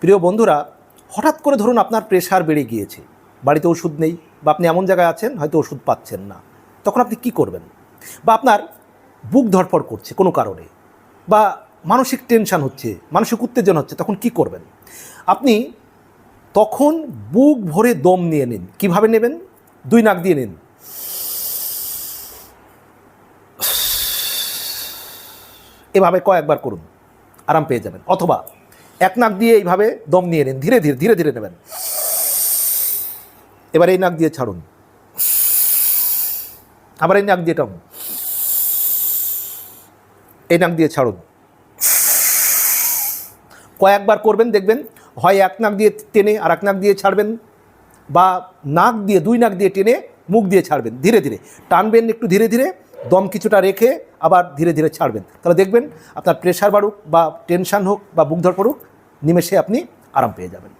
প্রিয় বন্ধুরা, হঠাৎ করে ধরুন আপনার প্রেশার বেড়ে গিয়েছে, বাড়িতে ওষুধ নেই বা আপনি এমন জায়গায় আছেন হয়তো ওষুধ পাচ্ছেন না, তখন আপনি কি করবেন? বা আপনার বুক ধড়ফড় করছে কোনো কারণে, বা মানসিক টেনশান হচ্ছে, মানসিক উত্তেজনা হচ্ছে, তখন কি করবেন? আপনি তখন বুক ভরে দম নিয়ে নিন। কিভাবে নেবেন? 2 নাক দিয়ে নিন, এভাবে কয়েকবার করুন, আরাম পেয়ে যাবেন। অথবা 1 নাক দিয়ে এইভাবে দম নিয়ে নিন, ধীরে ধীরে ধীরে ধীরে নেবেন। এবার এই নাক দিয়ে ছাড়ুন, আবার এই নাক দিয়ে টানুন, এই নাক দিয়ে ছাড়ুন। কয়েকবার করবেন, দেখবেন হয় 1 নাক দিয়ে টেনে আর 1 নাক দিয়ে ছাড়বেন, বা নাক দিয়ে 2 নাক দিয়ে টেনে মুখ দিয়ে ছাড়বেন। ধীরে ধীরে টানবেন, একটু ধীরে ধীরে দম কিছুটা রেখে আবার ধীরে ধীরে ছাড়বেন। তাহলে দেখবেন আপনার প্রেশার বাড়ুক বা টেনশান হোক বা বুক ধড়ফড় হোক, নিমেষে আপনি আরাম পেয়ে যাবেন।